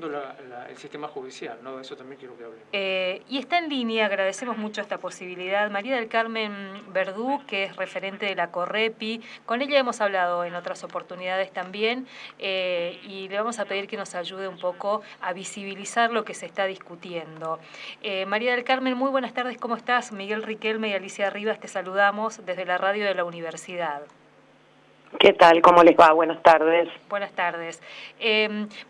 tanto el sistema judicial, ¿no? De eso también quiero que hablemos. Y está en línea, agradecemos mucho esta posibilidad, María del Carmen Verdú, que es referente de la Correpi. Con ella hemos hablado en otras oportunidades también, y le vamos a pedir que nos ayude un poco a visibilizar lo que se está discutiendo. María del Carmen, muy buenas tardes, ¿cómo estás? Miguel Riquelme y Alicia Rivas te saludamos desde la radio de la universidad. ¿Qué tal? ¿Cómo les va? Buenas tardes. Buenas tardes.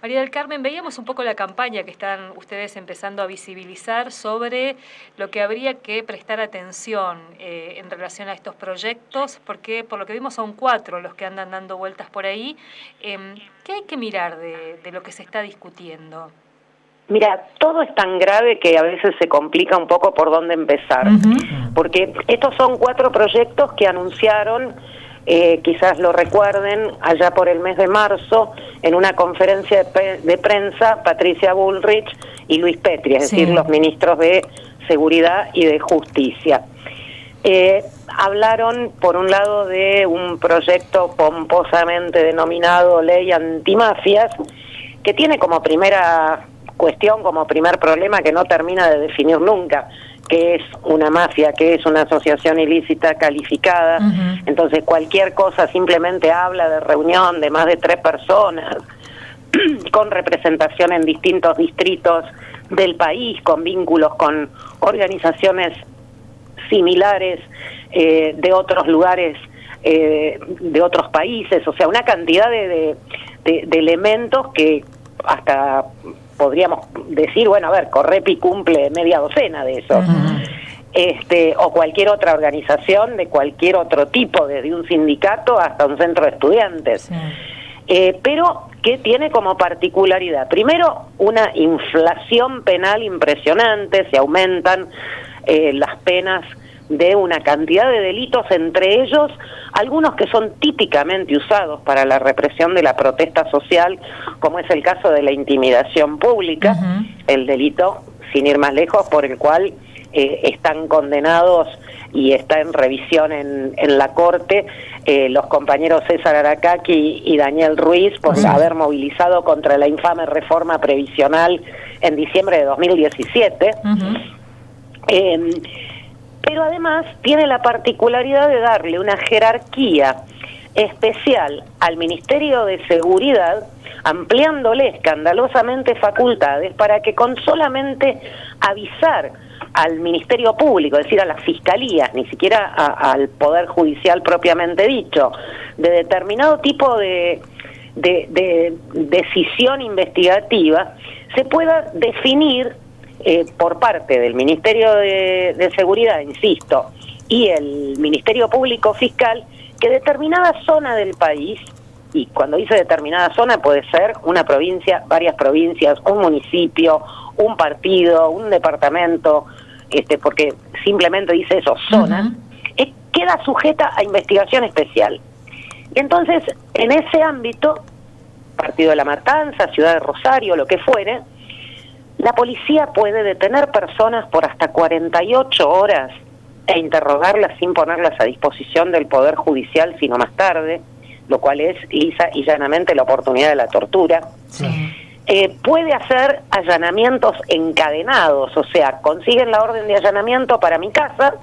María del Carmen, veíamos un poco la campaña que están ustedes empezando a visibilizar sobre lo que habría que prestar atención en relación a estos proyectos, porque por lo que vimos son 4 los que andan dando vueltas por ahí. ¿Qué hay que mirar de lo que se está discutiendo? Mira, todo es tan grave que a veces se complica un poco por dónde empezar, porque estos son 4 proyectos que anunciaron, quizás lo recuerden, allá por el mes de marzo, en una conferencia de prensa, Patricia Bullrich y Luis Petri, es decir, los ministros de Seguridad y de Justicia. Hablaron, por un lado, de un proyecto pomposamente denominado Ley Antimafias, que tiene como primera cuestión, como primer problema, que no termina de definir nunca qué es una mafia, qué es una asociación ilícita calificada. Entonces cualquier cosa simplemente habla de reunión de más de 3 personas con representación en distintos distritos del país, con vínculos con organizaciones similares de otros lugares, de otros países, o sea, una cantidad de elementos que hasta podríamos decir, bueno, a ver, Correpi cumple media docena de esos, o cualquier otra organización de cualquier otro tipo, desde un sindicato hasta un centro de estudiantes, pero que tiene como particularidad, primero, una inflación penal impresionante, se aumentan las penas de una cantidad de delitos, entre ellos algunos que son típicamente usados para la represión de la protesta social, como es el caso de la intimidación pública, el delito, sin ir más lejos, por el cual están condenados y está en revisión en la Corte los compañeros César Aracaki y Daniel Ruiz por haber movilizado contra la infame reforma previsional en diciembre de 2017. Pero además tiene la particularidad de darle una jerarquía especial al Ministerio de Seguridad, ampliándole escandalosamente facultades para que con solamente avisar al Ministerio Público, es decir, a las fiscalías, ni siquiera al Poder Judicial propiamente dicho, de determinado tipo de decisión investigativa, se pueda definir por parte del Ministerio de Seguridad, insisto, y el Ministerio Público Fiscal, que determinada zona del país, y cuando dice determinada zona puede ser una provincia, varias provincias, un municipio, un partido, un departamento, porque simplemente dice eso, zona, queda sujeta a investigación especial. Y entonces, en ese ámbito, Partido de la Matanza, Ciudad de Rosario, lo que fuere, la policía puede detener personas por hasta 48 horas e interrogarlas sin ponerlas a disposición del Poder Judicial, sino más tarde, lo cual es lisa y llanamente la oportunidad de la tortura. Puede hacer allanamientos encadenados, o sea, consiguen la orden de allanamiento para mi casa,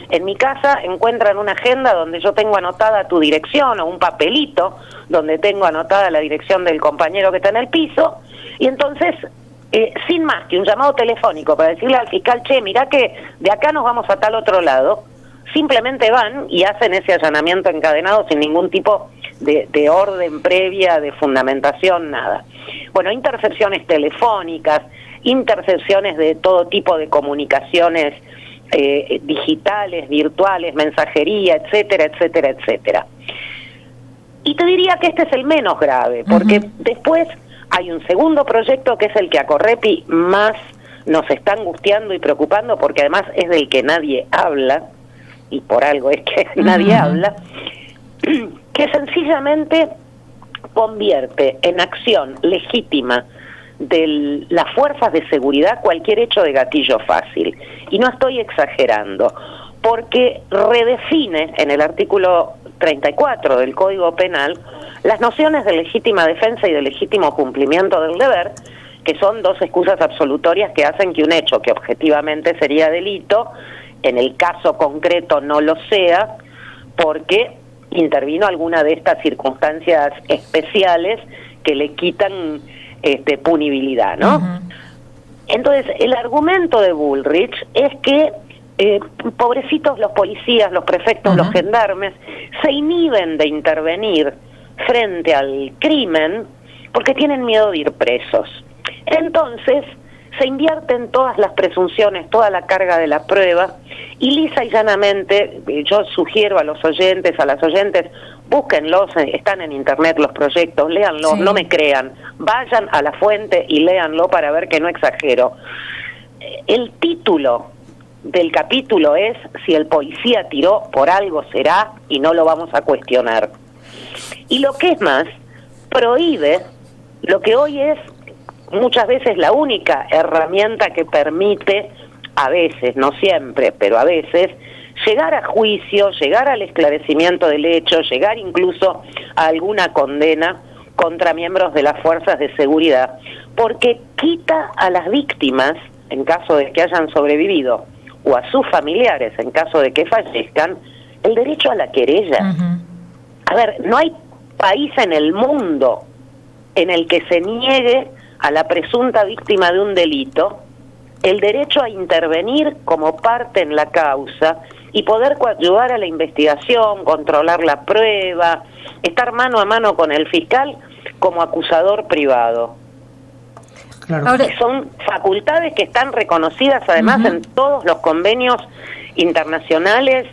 en mi casa encuentran una agenda donde yo tengo anotada tu dirección o un papelito donde tengo anotada la dirección del compañero que está en el piso, y entonces sin más que un llamado telefónico para decirle al fiscal, che, mirá que de acá nos vamos a tal otro lado, simplemente van y hacen ese allanamiento encadenado sin ningún tipo de orden previa, de fundamentación, nada. Bueno, intercepciones telefónicas, intercepciones de todo tipo de comunicaciones digitales, virtuales, mensajería, etcétera, etcétera, etcétera. Y te diría que este es el menos grave, porque después hay un segundo proyecto que es el que a Correpi más nos está angustiando y preocupando, porque además es del que nadie habla, y por algo es que nadie habla, que sencillamente convierte en acción legítima de las fuerzas de seguridad cualquier hecho de gatillo fácil. Y no estoy exagerando, porque redefine en el artículo 34 del Código Penal las nociones de legítima defensa y de legítimo cumplimiento del deber, que son dos excusas absolutorias que hacen que un hecho que objetivamente sería delito, en el caso concreto no lo sea, porque intervino alguna de estas circunstancias especiales que le quitan punibilidad, ¿no? Uh-huh. Entonces, el argumento de Bullrich es que pobrecitos los policías, los prefectos, uh-huh, los gendarmes, se inhiben de intervenir frente al crimen porque tienen miedo de ir presos. Entonces, se invierten todas las presunciones, toda la carga de la prueba, y lisa y llanamente, yo sugiero a los oyentes, a las oyentes, búsquenlos, están en internet los proyectos, léanlos, sí, no me crean, vayan a la fuente y léanlo para ver que no exagero. El título del capítulo es: si el policía tiró, por algo será, y no lo vamos a cuestionar. Y lo que es más, prohíbe lo que hoy es muchas veces la única herramienta que permite, a veces, no siempre, pero a veces, llegar a juicio, llegar al esclarecimiento del hecho, llegar incluso a alguna condena contra miembros de las fuerzas de seguridad, porque quita a las víctimas, en caso de que hayan sobrevivido, o a sus familiares, en caso de que fallezcan, el derecho a la querella. Uh-huh. A ver, no hay país en el mundo en el que se niegue a la presunta víctima de un delito el derecho a intervenir como parte en la causa y poder coadyuvar a la investigación, controlar la prueba, estar mano a mano con el fiscal como acusador privado. Claro. Ahora, son facultades que están reconocidas además uh-huh en todos los convenios internacionales.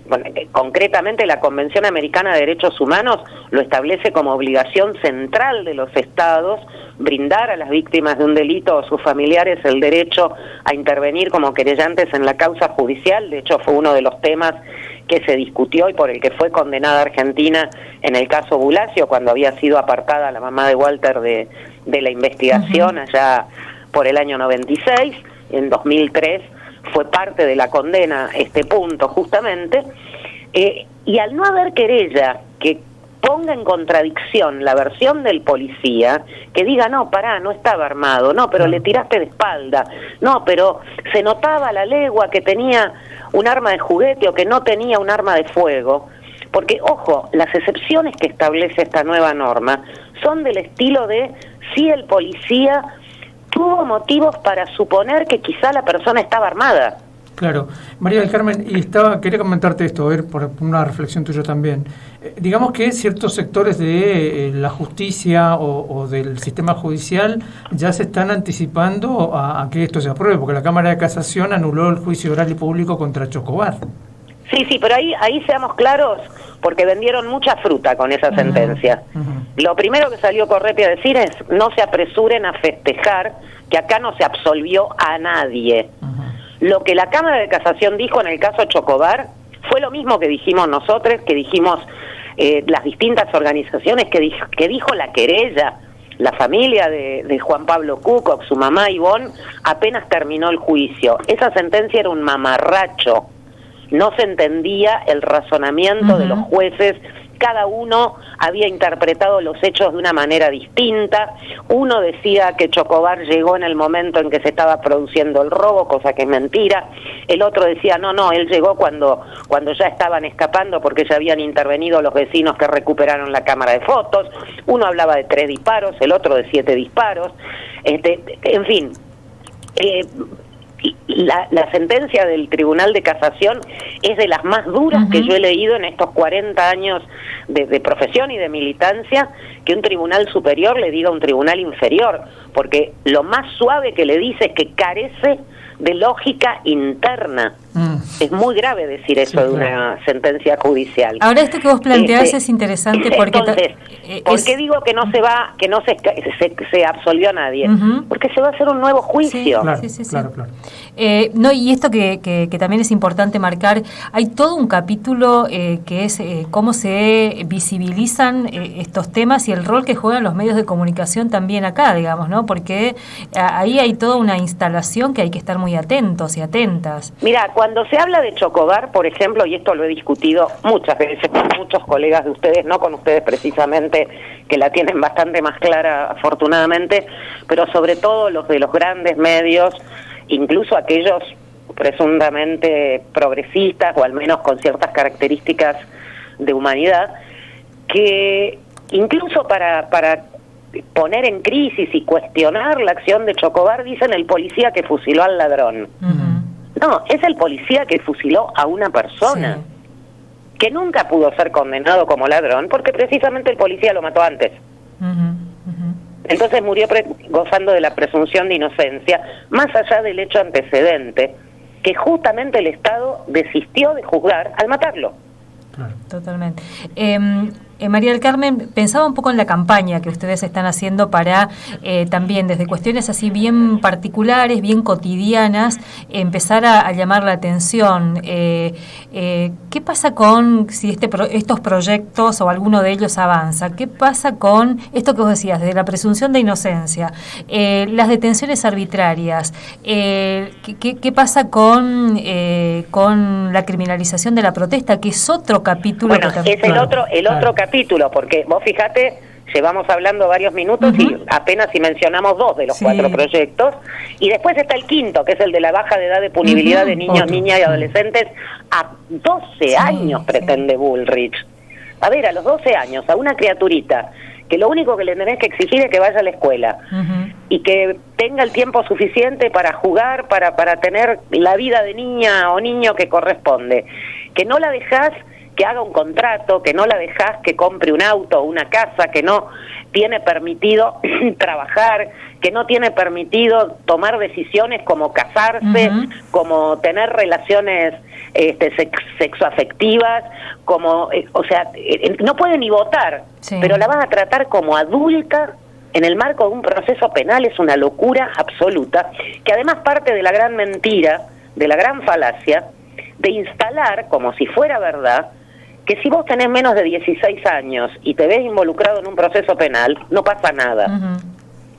Bueno, concretamente la Convención Americana de Derechos Humanos lo establece como obligación central de los estados brindar a las víctimas de un delito o sus familiares el derecho a intervenir como querellantes en la causa judicial. De hecho, fue uno de los temas que se discutió y por el que fue condenada Argentina en el caso Bulacio, cuando había sido apartada la mamá de Walter de la investigación uh-huh allá por el año 96. En 2003 fue parte de la condena este punto justamente, y al no haber querella que ponga en contradicción la versión del policía, que diga, no, pará, no estaba armado, no, pero le tiraste de espalda, no, pero se notaba a la legua que tenía un arma de juguete o que no tenía un arma de fuego, porque, ojo, las excepciones que establece esta nueva norma son del estilo de si el policía tuvo motivos para suponer que quizá la persona estaba armada. Claro. María del Carmen, quería comentarte esto, a ver, por una reflexión tuya también. Digamos que ciertos sectores de la justicia o del sistema judicial ya se están anticipando a que esto se apruebe, porque la Cámara de Casación anuló el juicio oral y público contra Chocobar. Sí, pero ahí seamos claros, porque vendieron mucha fruta con esa sentencia. Uh-huh. Lo primero que salió Correpi a decir es: no se apresuren a festejar que acá no se absolvió a nadie. Uh-huh. Lo que la Cámara de Casación dijo en el caso Chocobar fue lo mismo que dijimos nosotros, que dijimos las distintas organizaciones, que dijo la querella. La familia de Juan Pablo Cucoc, su mamá Ivonne, apenas terminó el juicio. Esa sentencia era un mamarracho. No se entendía el razonamiento uh-huh de los jueces, cada uno había interpretado los hechos de una manera distinta. Uno decía que Chocobar llegó en el momento en que se estaba produciendo el robo, cosa que es mentira. El otro decía, no, él llegó cuando ya estaban escapando porque ya habían intervenido los vecinos que recuperaron la cámara de fotos. Uno hablaba de 3 disparos, el otro de 7 disparos. En fin, la sentencia del Tribunal de Casación es de las más duras uh-huh que yo he leído en estos 40 años de profesión y de militancia, que un tribunal superior le diga a un tribunal inferior, porque lo más suave que le dice es que carece de lógica interna. Es muy grave decir eso de una sentencia judicial. Ahora esto que vos planteás es interesante porque... Entonces, ¿por qué digo que no se absolvió a nadie? Uh-huh. Porque se va a hacer un nuevo juicio. Sí, claro. Y esto que también es importante marcar, hay todo un capítulo que es cómo se visibilizan estos temas y el rol que juegan los medios de comunicación también acá, digamos, ¿no? Porque ahí hay toda una instalación que hay que estar muy atentos y atentas. Mira, Cuando se habla de Chocobar, por ejemplo, y esto lo he discutido muchas veces con muchos colegas de ustedes, no con ustedes precisamente, que la tienen bastante más clara afortunadamente, pero sobre todo los de los grandes medios, incluso aquellos presuntamente progresistas o al menos con ciertas características de humanidad, que incluso para poner en crisis y cuestionar la acción de Chocobar dicen el policía que fusiló al ladrón. No, es el policía que fusiló a una persona, que nunca pudo ser condenado como ladrón porque precisamente el policía lo mató antes. Entonces murió gozando de la presunción de inocencia, más allá del hecho antecedente, que justamente el Estado desistió de juzgar al matarlo. Totalmente. María del Carmen, pensaba un poco en la campaña que ustedes están haciendo para también desde cuestiones así bien particulares, bien cotidianas, empezar a llamar la atención. ¿Qué pasa con si estos proyectos o alguno de ellos avanza? ¿Qué pasa con esto que vos decías, de la presunción de inocencia, las detenciones arbitrarias? ¿Qué pasa con la criminalización de la protesta, que es otro capítulo? Bueno, es el otro capítulo, porque vos fijate, llevamos hablando varios minutos y apenas si mencionamos 2 de los 4 proyectos, y después está el quinto, que es el de la baja de edad de punibilidad de niños, niñas y adolescentes. A 12 años pretende Bullrich. A ver, a los 12 años, a una criaturita, que lo único que le tenés que exigir es que vaya a la escuela, y que tenga el tiempo suficiente para jugar, para tener la vida de niña o niño que corresponde, que no la dejás que haga un contrato, que no la dejás que compre un auto o una casa, que no tiene permitido trabajar, que no tiene permitido tomar decisiones como casarse, como tener relaciones sexoafectivas, como, no puede ni votar, pero la vas a tratar como adulta en el marco de un proceso penal. Es una locura absoluta, que además parte de la gran mentira, de la gran falacia, de instalar, como si fuera verdad, que si vos tenés menos de 16 años y te ves involucrado en un proceso penal, no pasa nada.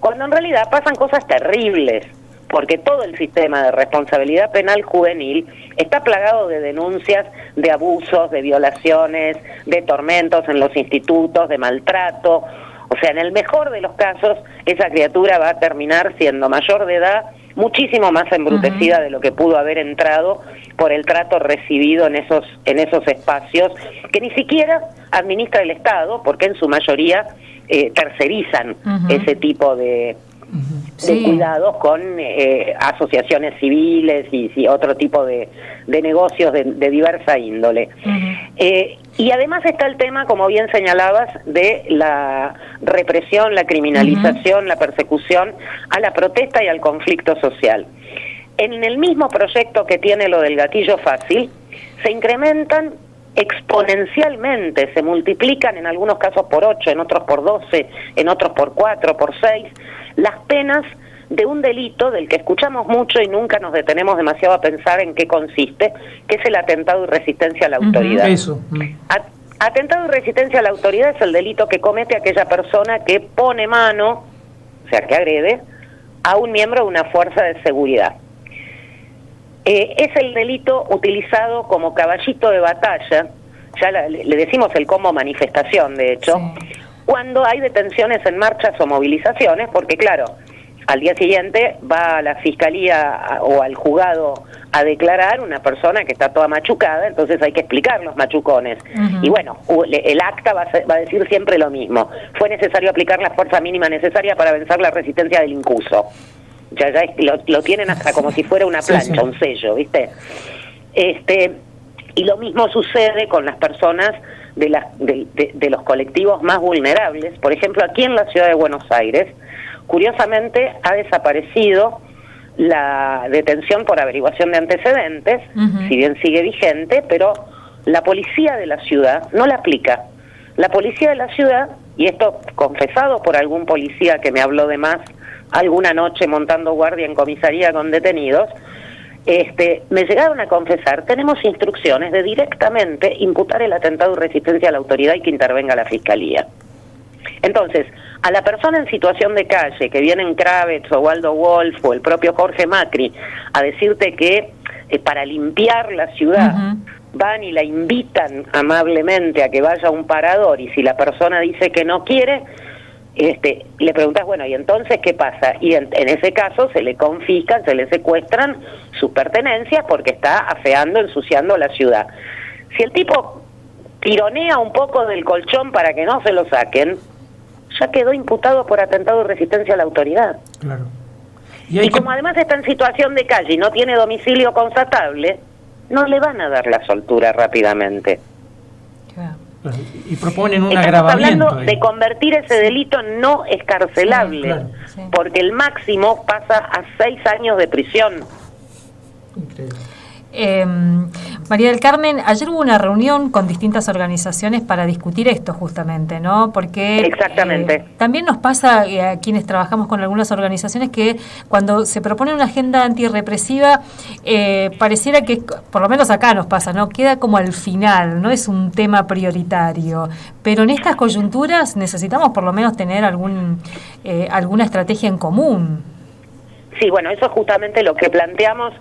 Cuando en realidad pasan cosas terribles, porque todo el sistema de responsabilidad penal juvenil está plagado de denuncias de abusos, de violaciones, de tormentos en los institutos, de maltrato. O sea, en el mejor de los casos, esa criatura va a terminar siendo mayor de edad, muchísimo más embrutecida de lo que pudo haber entrado por el trato recibido en esos espacios que ni siquiera administra el Estado, porque en su mayoría tercerizan ese tipo de cuidados con asociaciones civiles y otro tipo de negocios de diversa índole. Y además está el tema, como bien señalabas, de la represión, la criminalización, la persecución a la protesta y al conflicto social. En el mismo proyecto que tiene lo del gatillo fácil, se incrementan exponencialmente, se multiplican en algunos casos por 8, en otros por 12, en otros por 4, por 6, las penas de un delito del que escuchamos mucho y nunca nos detenemos demasiado a pensar en qué consiste, que es el atentado y resistencia a la autoridad. Atentado y resistencia a la autoridad es el delito que comete aquella persona que pone mano, o sea, que agrede a un miembro de una fuerza de seguridad. Es el delito utilizado como caballito de batalla, ya le decimos el combo manifestación, de hecho, cuando hay detenciones en marchas o movilizaciones, porque claro, al día siguiente va a la fiscalía o al juzgado a declarar una persona que está toda machucada, entonces hay que explicar los machucones. Y bueno, el acta va a decir siempre lo mismo. Fue necesario aplicar la fuerza mínima necesaria para vencer la resistencia del incuso. Ya lo tienen hasta como si fuera una plancha, un sello, ¿viste? Y lo mismo sucede con las personas de los colectivos más vulnerables. Por ejemplo, aquí en la ciudad de Buenos Aires, curiosamente ha desaparecido la detención por averiguación de antecedentes, si bien sigue vigente, pero la policía de la ciudad no la aplica. La policía de la ciudad, y esto confesado por algún policía que me habló de más alguna noche montando guardia en comisaría con detenidos, me llegaron a confesar, tenemos instrucciones de directamente imputar el atentado y resistencia a la autoridad y que intervenga la fiscalía. Entonces, a la persona en situación de calle, que viene en Kravitz o Waldo Wolf o el propio Jorge Macri, a decirte que para limpiar la ciudad, van y la invitan amablemente a que vaya a un parador, y si la persona dice que no quiere, le preguntas, bueno, ¿y entonces qué pasa? Y en ese caso se le confiscan, se le secuestran sus pertenencias porque está afeando, ensuciando la ciudad. Si el tipo tironea un poco del colchón para que no se lo saquen, ya quedó imputado por atentado y resistencia a la autoridad. Claro. Y como además está en situación de calle y no tiene domicilio constatable, no le van a dar la soltura rápidamente. Claro. Y proponen un Estamos agravamiento hablando de convertir ese delito en no escarcelable, porque el máximo pasa a 6 años de prisión. Increíble. María del Carmen, ayer hubo una reunión con distintas organizaciones para discutir esto justamente, ¿no? Porque exactamente. También nos pasa a quienes trabajamos con algunas organizaciones que cuando se propone una agenda antirrepresiva pareciera que, por lo menos acá nos pasa, ¿no? Queda como al final, no es un tema prioritario, pero en estas coyunturas necesitamos por lo menos tener alguna estrategia en común. Sí, bueno, eso es justamente lo que planteamos.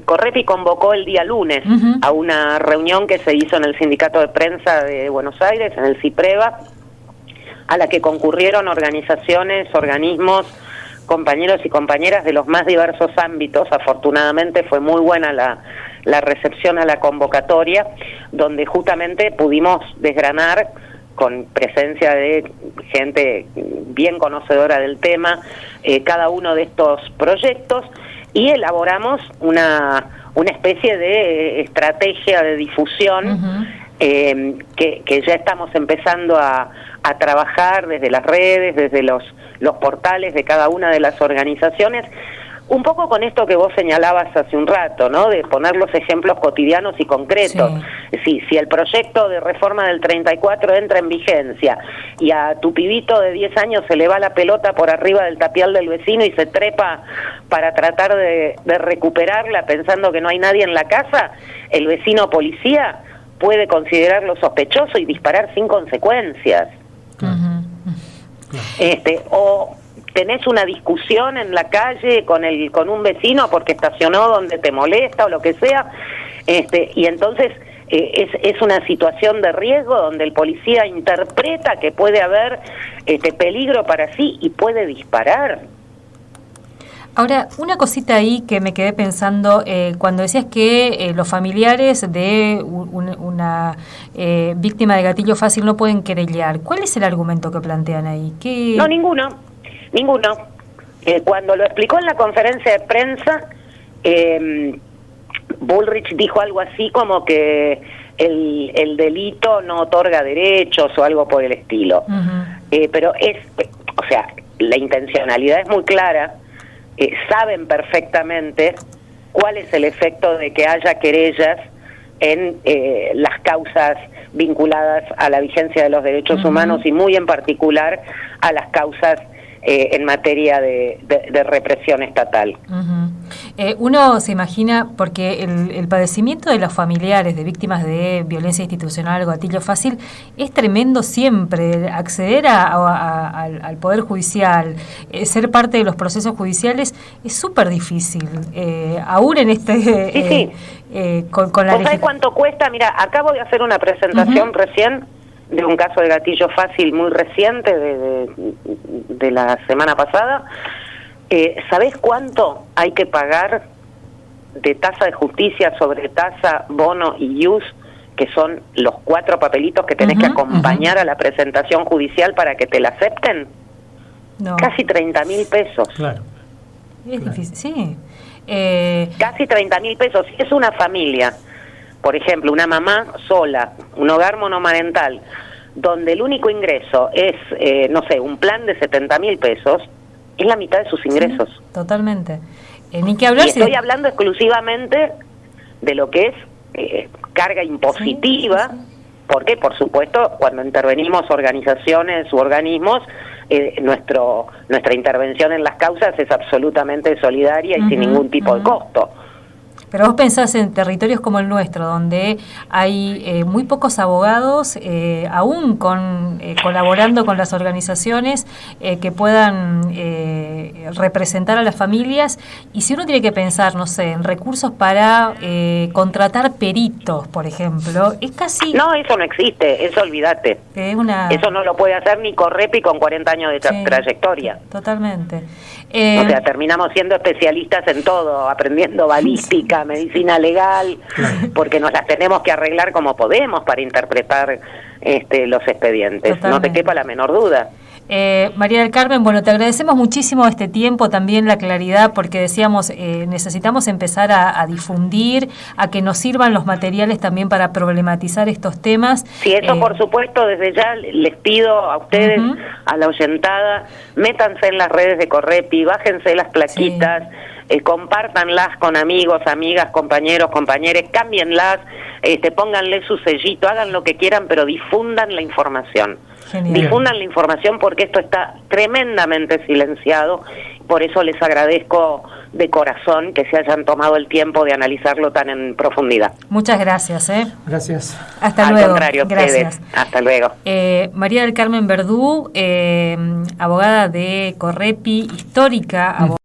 Correpi convocó el día lunes a una reunión que se hizo en el Sindicato de Prensa de Buenos Aires, en el CIPREVA, a la que concurrieron organizaciones, organismos, compañeros y compañeras de los más diversos ámbitos. Afortunadamente fue muy buena la recepción a la convocatoria, donde justamente pudimos desgranar, con presencia de gente bien conocedora del tema, cada uno de estos proyectos, y elaboramos una especie de estrategia de difusión que ya estamos empezando a trabajar desde las redes, desde los portales de cada una de las organizaciones, un poco con esto que vos señalabas hace un rato, ¿no? De poner los ejemplos cotidianos y concretos. Sí. Si el proyecto de reforma del 34 entra en vigencia y a tu pibito de 10 años se le va la pelota por arriba del tapial del vecino y se trepa para tratar de recuperarla pensando que no hay nadie en la casa, el vecino policía puede considerarlo sospechoso y disparar sin consecuencias. O tenés una discusión en la calle con un vecino porque estacionó donde te molesta o lo que sea, y entonces es una situación de riesgo donde el policía interpreta que puede haber peligro para sí y puede disparar. Ahora, una cosita ahí que me quedé pensando, cuando decías que los familiares de una víctima de gatillo fácil no pueden querellar, ¿cuál es el argumento que plantean ahí? No, ninguno. Cuando lo explicó en la conferencia de prensa, Bullrich dijo algo así como que el delito no otorga derechos o algo por el estilo. Pero la intencionalidad es muy clara. Saben perfectamente cuál es el efecto de que haya querellas en las causas vinculadas a la vigencia de los derechos humanos y muy en particular a las causas en materia de represión estatal. Uno se imagina, porque el padecimiento de los familiares de víctimas de violencia institucional o gatillo fácil es tremendo siempre. Acceder al Poder Judicial, ser parte de los procesos judiciales es súper difícil, aún en este... Con la ¿Sabés cuánto cuesta? Mira, acabo de hacer una presentación recién de un caso de gatillo fácil muy reciente de la semana pasada. ¿Sabés cuánto hay que pagar de tasa de justicia sobre tasa, bono y ius, que son los 4 papelitos que tenés que acompañar a la presentación judicial para que te la acepten? No. Casi 30.000 pesos. Claro. Es difícil, sí. Casi 30.000 pesos. Si es una familia, por ejemplo, una mamá sola, un hogar monomarental, donde el único ingreso es, un plan de 70.000 pesos, es la mitad de sus ingresos. Sí, totalmente. Ni que hablar. Y estoy hablando exclusivamente de lo que es carga impositiva, porque, por supuesto, cuando intervenimos organizaciones u organismos, nuestra intervención en las causas es absolutamente solidaria y sin ningún tipo de costo. Pero vos pensás en territorios como el nuestro, donde hay muy pocos abogados, aún colaborando con las organizaciones que puedan representar a las familias, y si uno tiene que pensar, no sé, en recursos para contratar peritos, por ejemplo, es casi... No, eso no existe, eso olvídate. Eso no lo puede hacer ni Correpi con 40 años de trayectoria. Totalmente. O sea, terminamos siendo especialistas en todo, aprendiendo balística, medicina legal, porque nos las tenemos que arreglar como podemos para interpretar los expedientes. Totalmente. No te quepa la menor duda. María del Carmen, bueno, te agradecemos muchísimo este tiempo, también la claridad, porque decíamos, necesitamos empezar a difundir, a que nos sirvan los materiales también para problematizar estos temas. Sí, eso por supuesto, desde ya les pido a ustedes, a la oyentada, métanse en las redes de Correpi, bájense las plaquitas, compártanlas con amigos, amigas, compañeros, compañeres, cámbienlas, pónganle su sellito, hagan lo que quieran, pero difundan la información. Genial. Difundan la información porque esto está tremendamente silenciado, por eso les agradezco de corazón que se hayan tomado el tiempo de analizarlo tan en profundidad. Muchas gracias. Gracias. Hasta luego. Al contrario, gracias. Hasta luego. María del Carmen Verdú, abogada de Correpi, histórica abogada.